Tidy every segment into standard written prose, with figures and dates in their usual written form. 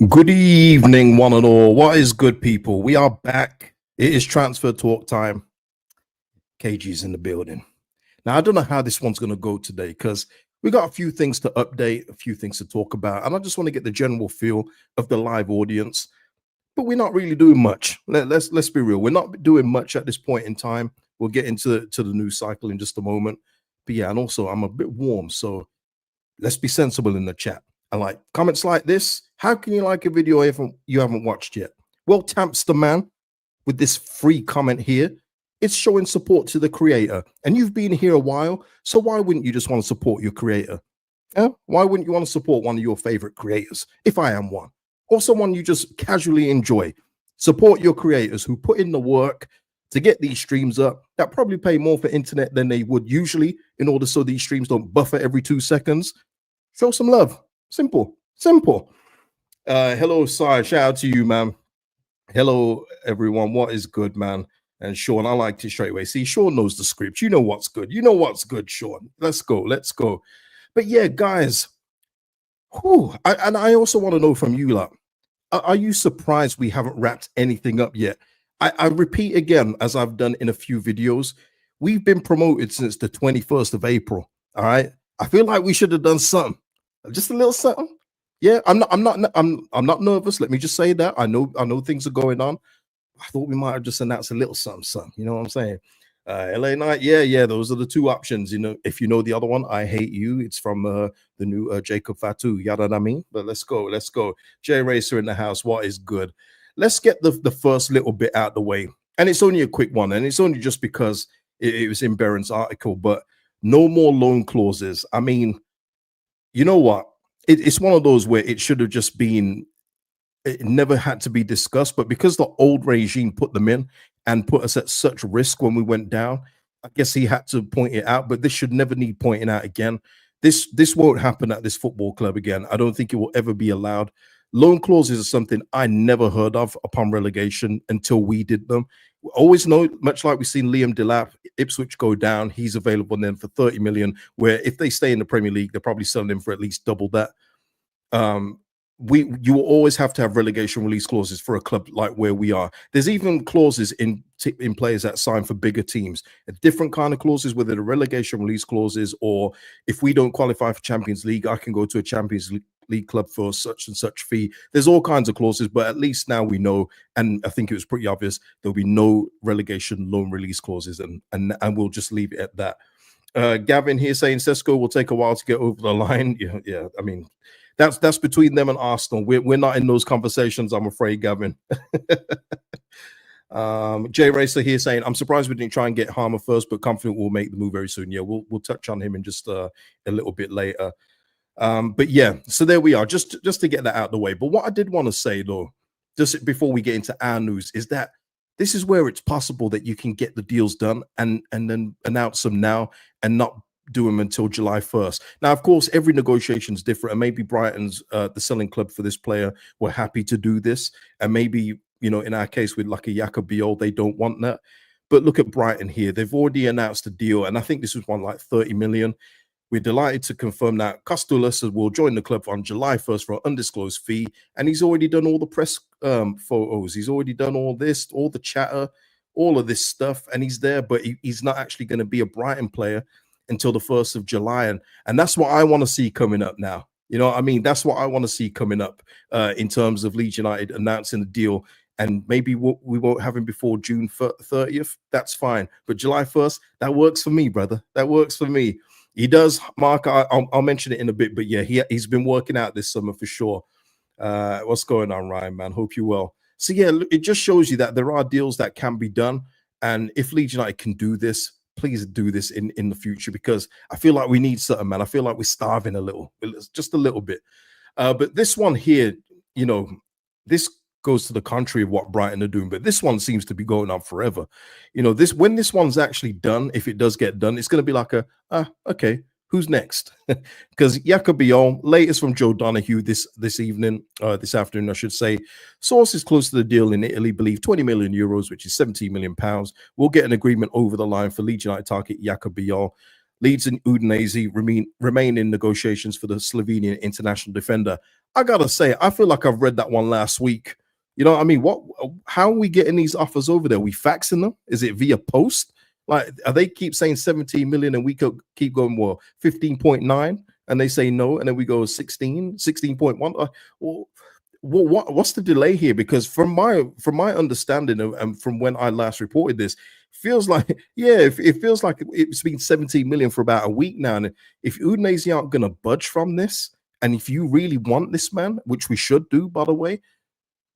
Good evening, one and all. What is good, people? We are back. It is transfer talk time. KG's in the building. Now, I don't know how this one's going to go today because we got a few things to update, a few things to talk about, and I just want to get the general feel of the live audience. But we're not really doing much. Let's be real. We're not doing much at this point in time. We'll get into the news cycle in just a moment. But yeah, and also I'm a bit warm, so let's be sensible in the chat. I like comments like this. How can you like a video if you haven't watched yet? Well, Tamps the man with this free comment here. It's showing support to the creator. And you've been here a while, so why wouldn't you just want to support your creator? Why wouldn't you want to support one of your favorite creators, if I am one? Or someone you just casually enjoy? Support your creators who put in the work to get these streams up, that probably pay more for internet than they would usually in order so these streams don't buffer every 2 seconds. Show some love. Simple. Hello, Sai. Shout out to you, man. Hello, everyone. What is good, man? And Sean, I liked it straight away. See, Sean knows the script. You know what's good. You know what's good, Sean. Let's go. But yeah, guys. I also want to know from you, lot. Are you surprised we haven't wrapped anything up yet? I repeat again, as I've done in a few videos, we've been promoted since the 21st of April. All right. I feel like we should have done something. Just a little something. Yeah, I'm not nervous. Let me just say that. I know things are going on. I thought we might have just announced a little something. You know what I'm saying? LA Knight, yeah, those are the two options. You know, if you know the other one, I Hate You. It's from the new Jacob Fatu, yada I mean. But let's go. J Racer in the house. What is good? Let's get the first little bit out the way. And it's only a quick one, and it's only just because it was in Barron's article, but no more loan clauses. I mean, you know what? It's one of those where it should have just been, it never had to be discussed, but because the old regime put them in and put us at such risk when we went down, I guess he had to point it out, but this should never need pointing out again. This won't happen at this football club again. I don't think it will ever be allowed. Loan clauses are something I never heard of upon relegation until we did them. We always know, much like we've seen Liam Delap, Ipswich go down, he's available then for 30 million, where if they stay in the Premier League, they're probably selling him for at least double that. You will always have to have relegation release clauses for a club like where we are. There's even clauses in players that sign for bigger teams, a different kind of clauses, whether the relegation release clauses, or if we don't qualify for Champions League, I can go to a Champions League club for such and such fee. There's all kinds of clauses, but at least now we know, and I think it was pretty obvious, there'll be no relegation loan release clauses, and we'll just leave it at that. Gavin here saying Sesko will take a while to get over the line. Yeah. I mean, that's between them and Arsenal. We're not in those conversations, I'm afraid, Gavin. Jay Racer here saying, I'm surprised we didn't try and get Hamer first, but confident we'll make the move very soon. Yeah, we'll touch on him in just a little bit later. But yeah, so there we are, just to get that out of the way. But what I did want to say, though, just before we get into our news, is that this is where it's possible that you can get the deals done and then announce them now and not do them until July 1st. Now, of course, every negotiation is different, and maybe Brighton's the selling club for this player were happy to do this, and maybe, you know, in our case with like a Jaka Bijol, they don't want that. But look at Brighton here. They've already announced a deal, and I think this was one like 30 million. We're delighted to confirm that Costulas will join the club on July 1st for an undisclosed fee, and he's already done all the press photos. He's already done all this, all the chatter, all of this stuff, and he's there, but he's not actually going to be a Brighton player until the 1st of July, and that's what I want to see coming up now. You know what I mean? That's what I want to see coming up in terms of Leeds United announcing the deal, and maybe we won't have him before June 30th. That's fine, but July 1st, that works for me, brother. That works for me. He does, Mark. I'll mention it in a bit, but yeah, he's been working out this summer for sure. What's going on, Ryan, man? Hope you're well. So yeah, it just shows you that there are deals that can be done, and if Leeds United can do this, please do this in the future, because I feel like we need something, man. I feel like we're starving a little, just a little bit. But this one here, you know, this goes to the contrary of what Brighton are doing, but this one seems to be going on forever. You know, when this one's actually done, if it does get done, it's going to be like okay, who's next? Because Jaka Bijol, latest from Joe Donahue this afternoon, I should say. Sources close to the deal in Italy believe 20 million euros, which is 17 million pounds, will get an agreement over the line for Leeds United target Jaka Bijol. Leeds and Udinese remain in negotiations for the Slovenian international defender. I gotta say, I feel like I've read that one last week. You know what I mean? How are we getting these offers over there? Are we faxing them? Is it via post? Like, are they keep saying 17 million and we could keep going, well, 15.9, and they say no, and then we go 16, 16.1? Well, what's the delay here? Because from my understanding and from when I last reported this, feels like, yeah, it feels like it's been 17 million for about a week now. And if Udinese aren't going to budge from this, and if you really want this man, which we should do, by the way,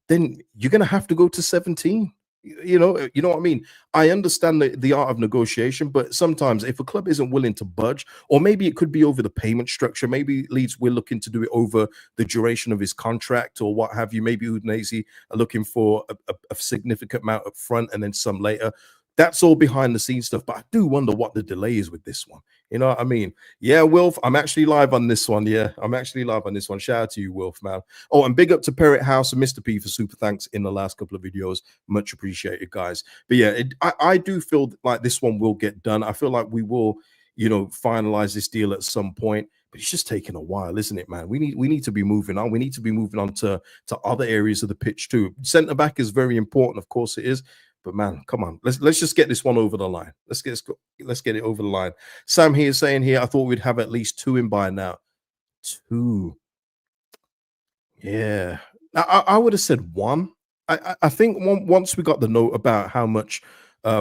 then you're going to have to go to 17. You know what I mean? I understand the art of negotiation, but sometimes if a club isn't willing to budge, or maybe it could be over the payment structure, maybe Leeds we're looking to do it over the duration of his contract or what have you. Maybe Udinese are looking for a significant amount up front and then some later. That's all behind the scenes stuff, but I do wonder what the delay is with this one. You know what I mean? Yeah, Wilf, I'm actually live on this one. Yeah, I'm actually live on this one. Shout out to you, Wilf, man. Oh, and big up to Parrot House and Mr. P for super thanks in the last couple of videos. Much appreciated, guys. But yeah, I do feel like this one will get done. I feel like we will, finalize this deal at some point. But it's just taking a while, isn't it, man? We need to be moving on. We need to be moving on to other areas of the pitch too. Centre back is very important, of course it is. But man, come on, let's just get this one over the line. Let's get it over the line. Sam here is saying here, I thought we'd have at least 2 in by now. 2. Yeah, I would have said 1. I think once we got the note about how much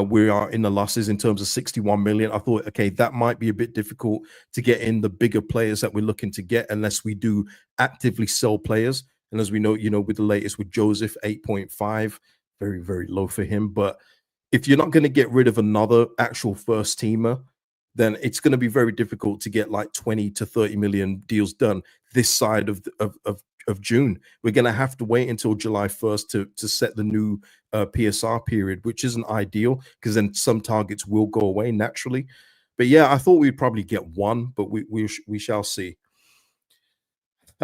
we are in the losses in terms of 61 million, I thought, okay, that might be a bit difficult to get in the bigger players that we're looking to get unless we do actively sell players. And as we know, with the latest with Joseph, 8.5. Very, very low for him. But if you're not going to get rid of another actual first teamer, then it's going to be very difficult to get like 20 to 30 million deals done this side of June. We're going to have to wait until July 1st to set the new PSR period, which isn't ideal because then some targets will go away naturally. But yeah, I thought we'd probably get 1, but we shall see.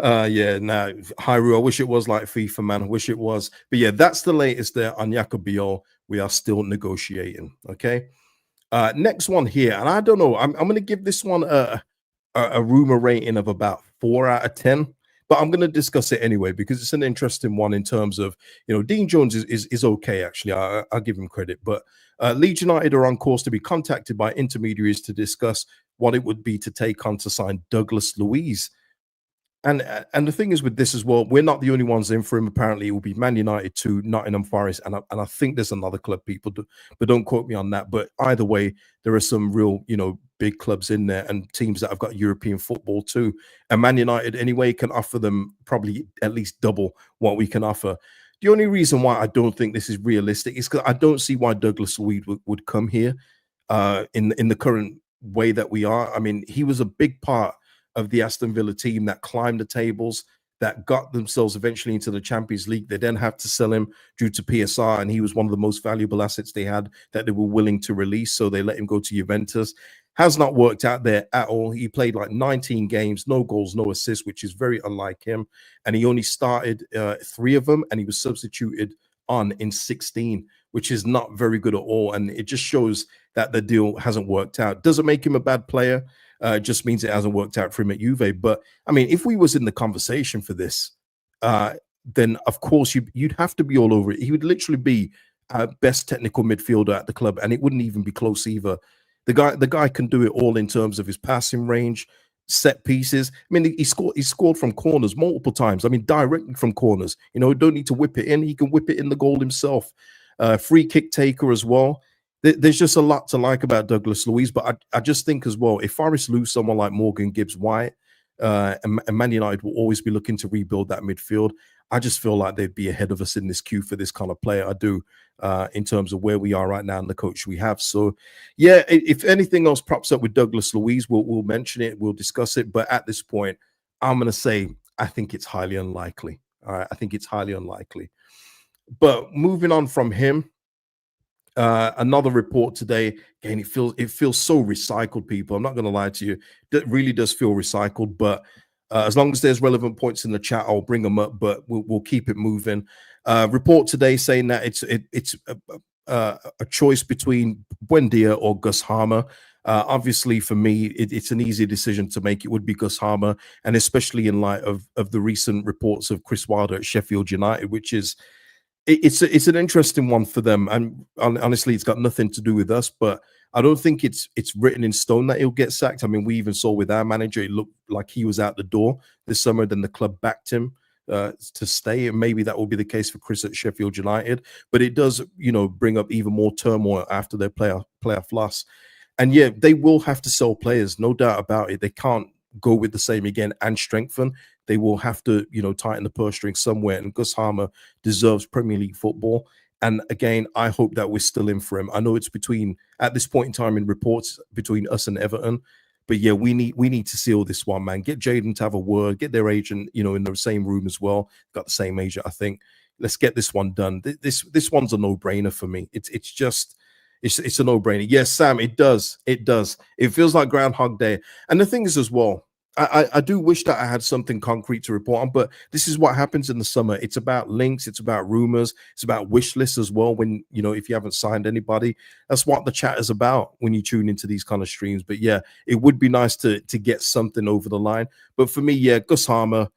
Yeah, no, Hyru, I wish it was like FIFA, man. I wish it was. But yeah, that's the latest there on Jaka Bijol. We are still negotiating. Okay. Next one here, and I don't know. I'm going to give this one a rumor rating of about 4 out of 10. But I'm going to discuss it anyway because it's an interesting one in terms of, Dean Jones is okay, actually. I'll give him credit. But Leeds United are on course to be contacted by intermediaries to discuss what it would be to take on to sign Douglas Luiz. And the thing is with this as well, we're not the only ones in for him. Apparently, it will be Man United to Nottingham Forest, and I think there's another club, but don't quote me on that. But either way, there are some real, big clubs in there and teams that have got European football too. And Man United, anyway, can offer them probably at least double what we can offer. The only reason why I don't think this is realistic is because I don't see why Douglas Luiz would come here in the current way that we are. I mean, he was a big part of the Aston Villa team that climbed the tables, that got themselves eventually into the Champions League. They then have to sell him due to PSR, and he was one of the most valuable assets they had that they were willing to release, so they let him go to Juventus. Has not worked out there at all. He played like 19 games, no goals, no assists, which is very unlike him, and he only started 3 of them, and he was substituted on in 16, which is not very good at all, and it just shows that the deal hasn't worked out. Doesn't make him a bad player. Just means it hasn't worked out for him at Juve. But I mean, if we was in the conversation for this, then of course you'd have to be all over it. He would literally be our best technical midfielder at the club, and it wouldn't even be close either. The guy can do it all in terms of his passing range, set pieces. I mean, he scored from corners multiple times. I mean, directly from corners. Don't need to whip it in. He can whip it in the goal himself. Free kick taker as well. There's just a lot to like about Douglas Luiz, but I just think as well, if Forest lose someone like Morgan Gibbs-White, and Man United will always be looking to rebuild that midfield, I just feel like they'd be ahead of us in this queue for this kind of player. I do, in terms of where we are right now and the coach we have. So, yeah, if anything else props up with Douglas Luiz, we'll mention it, we'll discuss it. But at this point, I'm going to say I think it's highly unlikely. All right, I think it's highly unlikely. But moving on from him, another report today. Again, it feels so recycled, people. I'm not going to lie to you. It really does feel recycled, but as long as there's relevant points in the chat, I'll bring them up, but we'll keep it moving. Report today saying that it's a choice between Buendia or Gus Hamer. Obviously, for me, it's an easy decision to make. It would be Gus Hamer, and especially in light of the recent reports of Chris Wilder at Sheffield United, which is it's an interesting one for them. And honestly, it's got nothing to do with us, but I don't think it's written in stone that he'll get sacked. I mean, we even saw with our manager, it looked like he was out the door this summer. Then the club backed him to stay, and maybe that will be the case for Chris at Sheffield United. But it does, bring up even more turmoil after their playoff loss. And yeah, they will have to sell players, no doubt about it. They can't go with the same again and strengthen. They will have to, tighten the purse string somewhere. And Gus Hamer deserves Premier League football. And again, I hope that we're still in for him. I know it's at this point in time in reports, between us and Everton. But yeah, we need to seal this one, man. Get Jaden to have a word, get their agent, in the same room as well. Got the same agent, I think. Let's get this one done. This one's a no-brainer for me. It's a no-brainer. Yes, Sam, it does. It does. It feels like Groundhog Day. And the thing is as well, I do wish that I had something concrete to report on, but this is what happens in the summer. It's about links, it's about rumors, it's about wish lists as well. When, if you haven't signed anybody, that's what the chat is about when you tune into these kind of streams. But yeah, it would be nice to get something over the line. But for me, yeah, Gus Hamer,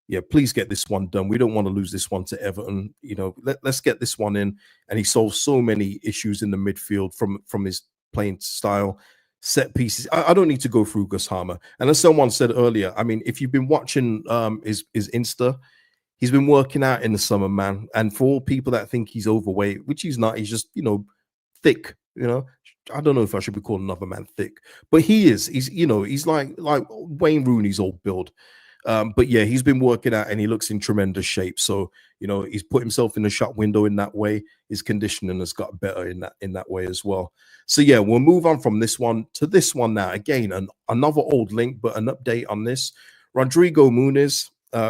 yeah, please get this one done. We don't want to lose this one to Everton. Let's get this one in. And he solves so many issues in the midfield from his playing style, set pieces. I don't need to go through Gus Hamer. And as someone said earlier, I mean, if you've been watching his Insta, he's been working out in the summer, man. And for all people that think he's overweight, which he's not, he's just, thick, I don't know if I should be calling another man thick, but he is. He's like Wayne Rooney's old build. But yeah, he's been working out and he looks in tremendous shape. So, he's put himself in the shop window in that way. His conditioning has got better in that way as well. So yeah, we'll move on from this one to this one now. Again, another old link, but an update on this. Rodrigo Muniz,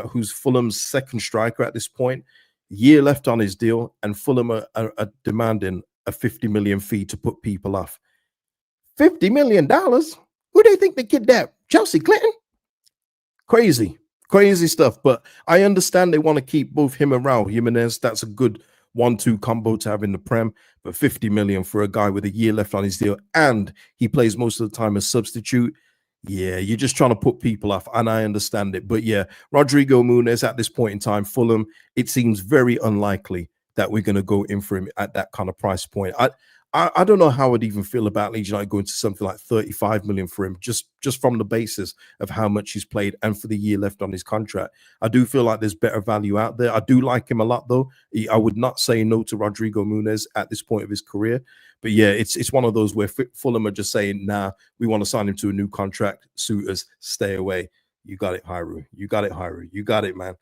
who's Fulham's second striker at this point, year left on his deal, and Fulham are demanding a 50 million fee to put people off. $50 million? Who do they think they kidnapped? Chelsea Clinton? Crazy stuff. But I understand they want to keep both him and Raul Jimenez. That's a good 1-2 combo to have in the Prem. But 50 million for a guy with a year left on his deal, and he plays most of the time as substitute. Yeah, you're just trying to put people off, and I understand it. But yeah, Rodrigo Muniz at this point in time, Fulham, it seems very unlikely that we're going to go in for him at that kind of price point. I don't know how I'd even feel about Leeds United going to something like 35 million for him, just from the basis of how much he's played and for the year left on his contract. I do feel like there's better value out there. I do like him a lot, though. I would not say no to Rodrigo Muniz at this point of his career. But yeah, it's one of those where Fulham are just saying, nah, we want to sign him to a new contract. Suitors, stay away. You got it, Hyru. You got it, Hyru. You got it, man.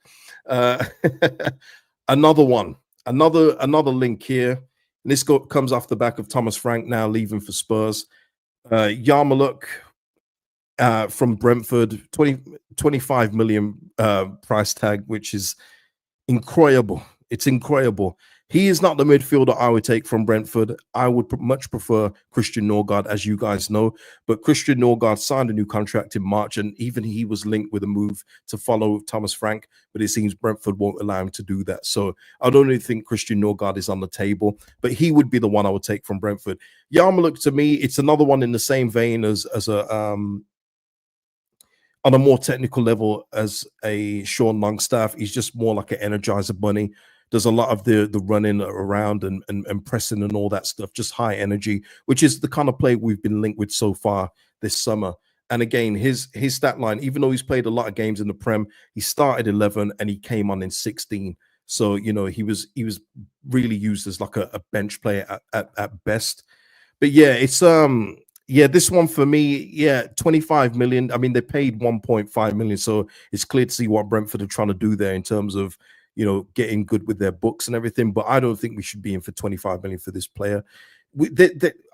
Another one. Another link here. And this comes off the back of Thomas Frank now leaving for Spurs. Yarmouk from Brentford, 25 million price tag, which is incredible. It's incredible. He is not the midfielder I would take from Brentford. I would much prefer Christian Norgard, as you guys know. But Christian Norgard signed a new contract in March, and even he was linked with a move to follow Thomas Frank. But it seems Brentford won't allow him to do that. So I don't really think Christian Norgard is on the table. But he would be the one I would take from Brentford. Yarmouk, to me, it's another one in the same vein as a on a more technical level as a Sean Longstaff. He's just more like an energizer bunny. Does a lot of the running around and pressing and all that stuff, just high energy, which is the kind of play we've been linked with so far this summer. And again, his stat line, even though he's played a lot of games in the Prem, he started 11 and he came on in 16. So, he was really used as like a bench player at best. But yeah, it's this one for me, 25 million. I mean, they paid 1.5 million. So it's clear to see what Brentford are trying to do there in terms of, getting good with their books and everything. But I don't think we should be in for 25 million for this player.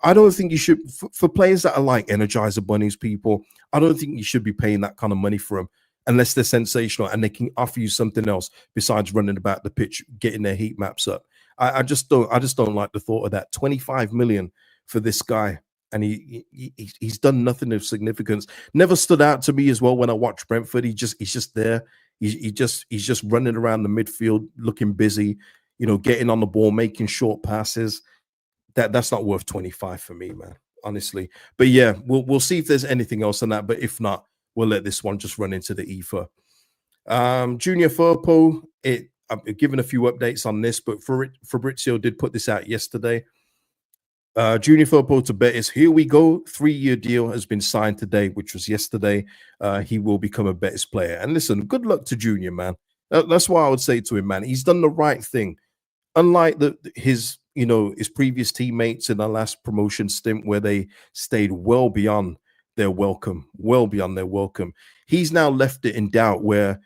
I don't think you should, for players that are like Energizer Bunnies, people, I don't think you should be paying that kind of money for them unless they're sensational and they can offer you something else besides running about the pitch, getting their heat maps up. I just don't like the thought of that. 25 million for this guy. And he's done nothing of significance. Never stood out to me as well when I watched Brentford. He's just there. He's just running around the midfield, looking busy, getting on the ball, making short passes. That's not worth 25 for me, man. honestly. But yeah, we'll see if there's anything else on that. But if not, we'll let this one just run into the ether. Junior Firpo, I've given a few updates on this, but Fabrizio did put this out yesterday. Junior Firpo to Betis, here we go. 3-year deal has been signed today, which was yesterday. He will become a Betis player. And listen, good luck to Junior, man. That's why I would say to him, man, he's done the right thing. Unlike his previous teammates in the last promotion stint where they stayed well beyond their welcome, he's now left it in doubt where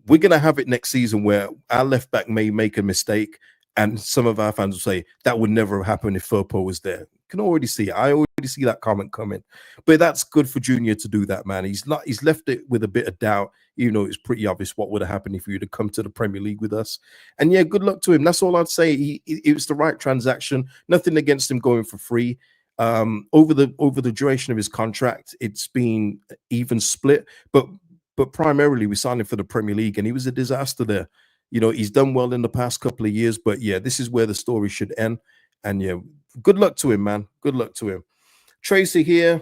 we're going to have it next season where our left back may make a mistake and some of our fans will say that would never have happened if Firpo was there. You can already see it. I already see that comment coming. But that's good for Junior to do that, man. He's left it with a bit of doubt, even though it's pretty obvious what would have happened if he would have come to the Premier League with us. And yeah, good luck to him. That's all I'd say. It was the right transaction. Nothing against him going for free. Over the duration of his contract, it's been even split. But primarily we signed him for the Premier League, and he was a disaster there. He's done well in the past couple of years, but yeah, this is where the story should end. And yeah, good luck to him, man. Good luck to him. Tracy here.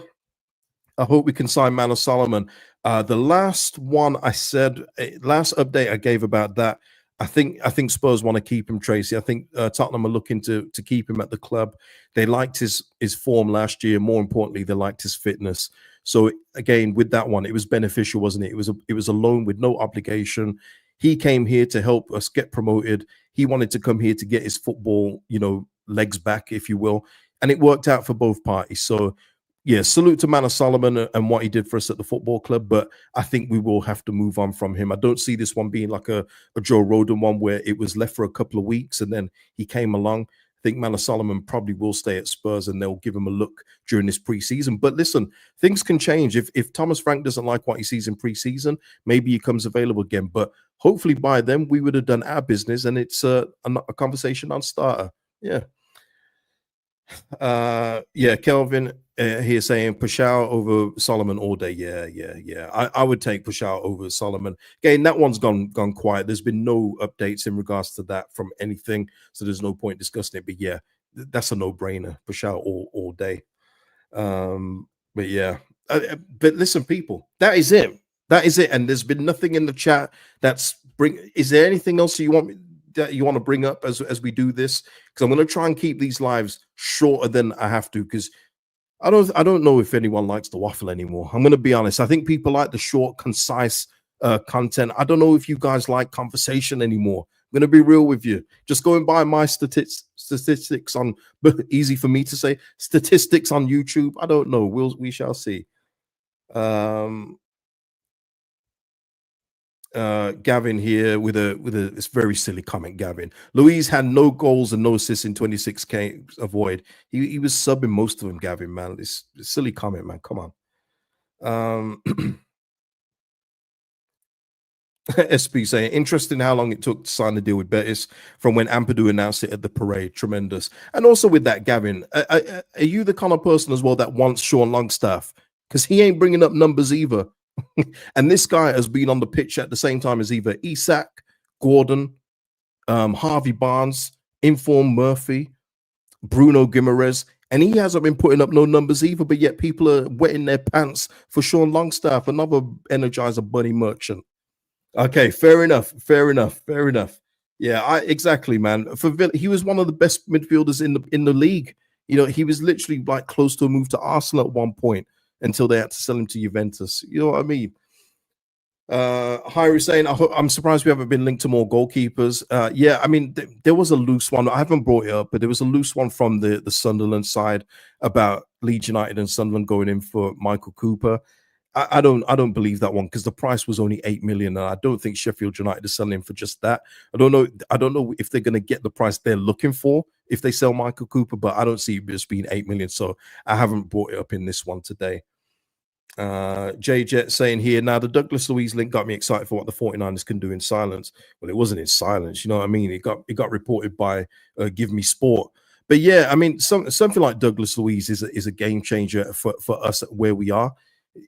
I hope we can sign Manor Solomon. The last one I said, last update I gave about that, I think Spurs want to keep him, Tracy. I think Tottenham are looking to keep him at the club. They liked his form last year. More importantly, they liked his fitness. So again, with that one, it was beneficial, wasn't it? It was a loan with no obligation. He came here to help us get promoted. He wanted to come here to get his football, legs back, if you will. And it worked out for both parties. So yeah, salute to Manor Solomon and what he did for us at the football club. But I think we will have to move on from him. I don't see this one being like a Joe Roden one where it was left for a couple of weeks and then he came along. I think Manor Solomon probably will stay at Spurs and they'll give him a look during this preseason. But listen, things can change. If Thomas Frank doesn't like what he sees in preseason, maybe he comes available again. But hopefully by then we would have done our business and it's a conversation on starter. Yeah. Kelvin here saying Pashao over Solomon all day. Yeah. I would take Pashao over Solomon. Again, that one's gone quiet. There's been no updates in regards to that from anything, so there's no point discussing it. But yeah, that's a no-brainer. Pashao all day. But yeah, but listen, people, that is it. And there's been nothing in the chat is there anything else you want to bring up as we do this? Because I'm going to try and keep these lives shorter than I have to, because I don't know if anyone likes the waffle anymore. I'm going to be honest. I think people like the short, concise content. I don't know if you guys like conversation anymore. I'm going to be real with you. Just going by my statistics on, easy for me to say, statistics on YouTube. I don't know. We shall see. Gavin here with this very silly comment. Gavin, Luiz had no goals and no assists in 26 games avoid. He was subbing most of them. Gavin, man, this silly comment, man. Come on. SP saying interesting how long it took to sign the deal with Betis from when Ampadu announced it at the parade. Tremendous. And also with that, Gavin, are you the kind of person as well that wants Sean Longstaff? Because he ain't bringing up numbers either. And this guy has been on the pitch at the same time as either Isak, Gordon, Harvey Barnes, Inform Murphy, Bruno Guimaraes, and he hasn't been putting up no numbers either, but yet people are wetting their pants for Sean Longstaff, another Energizer Bunny merchant. Okay, fair enough. Yeah, exactly, man. For Villa, he was one of the best midfielders in the league. He was literally like close to a move to Arsenal at one point, until they had to sell him to Juventus. You know what I mean? Hyrie saying, I'm surprised we haven't been linked to more goalkeepers. Yeah, I mean, there was a loose one. I haven't brought it up, but there was a loose one from the Sunderland side about Leeds United and Sunderland going in for Michael Cooper. I don't believe that one, because the price was only 8 million, and I don't think Sheffield United is selling him for just that. I don't know if they're going to get the price they're looking for if they sell Michael Cooper, but I don't see it just being 8 million. So I haven't brought it up in this one today. J Jet saying here, now the Douglas Luiz link got me excited for what the 49ers can do in silence. Well, it wasn't in silence, you know what I mean? It got reported by Give Me Sport. But yeah, I mean, something like Douglas Luiz is a game changer for us where we are.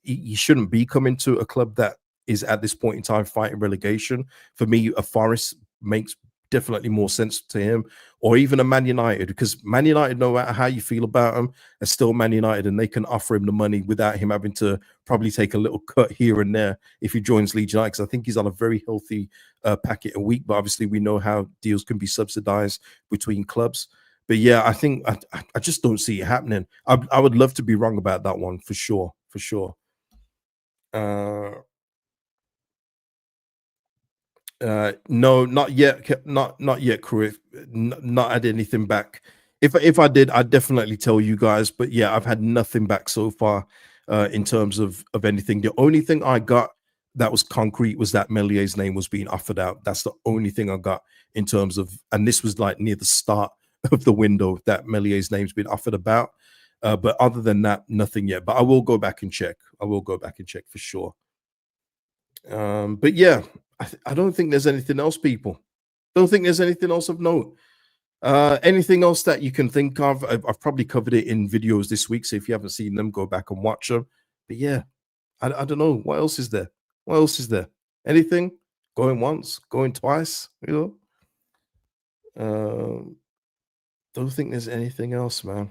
He shouldn't be coming to a club that is at this point in time fighting relegation. For me, a Forest makes definitely more sense to him, or even a Man United, because Man United, no matter how you feel about them, are still Man United, and they can offer him the money without him having to probably take a little cut here and there if he joins Leeds United, because I think he's on a very healthy packet a week. But obviously, we know how deals can be subsidized between clubs. But yeah, I think I just don't see it happening. I would love to be wrong about that one for sure, for sure. No, not yet. Not yet, crew. Not had anything back. If I did, I'd definitely tell you guys. But yeah, I've had nothing back so far in terms of anything. The only thing I got that was concrete was that Melier's name was being offered out. That's the only thing I got in terms of, and this was like near the start of the window that Melier's name's been offered about. But other than that, nothing yet. But I will go back and check. I will go back and check for sure. But yeah, I don't think there's anything else, people. Don't think there's anything else of note. Anything else that you can think of? I've probably covered it in videos this week, so if you haven't seen them, go back and watch them. But yeah, I don't know. What else is there? What else is there? Anything? Going once, going twice, you know? Don't think there's anything else, man.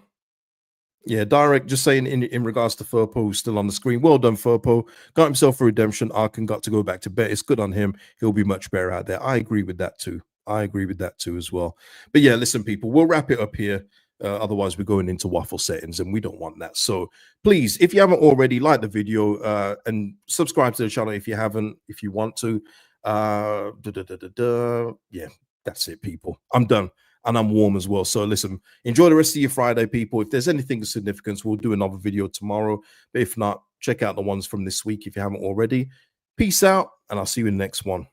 Yeah, direct. Just saying in regards to Furpo, who's still on the screen. Well done, Furpo. Got himself a redemption arc and got to go back to bed. It's good on him. He'll be much better out there. I agree with that too. I agree with that too as well. But yeah, listen, people, we'll wrap it up here. Otherwise, we're going into waffle settings, and we don't want that. So please, if you haven't already, like the video and subscribe to the channel if you haven't. If you want to, yeah, that's it, people. I'm done. And I'm warm as well. So listen, enjoy the rest of your Friday, people. If there's anything of significance, we'll do another video tomorrow. But if not, check out the ones from this week if you haven't already. Peace out, and I'll see you in the next one.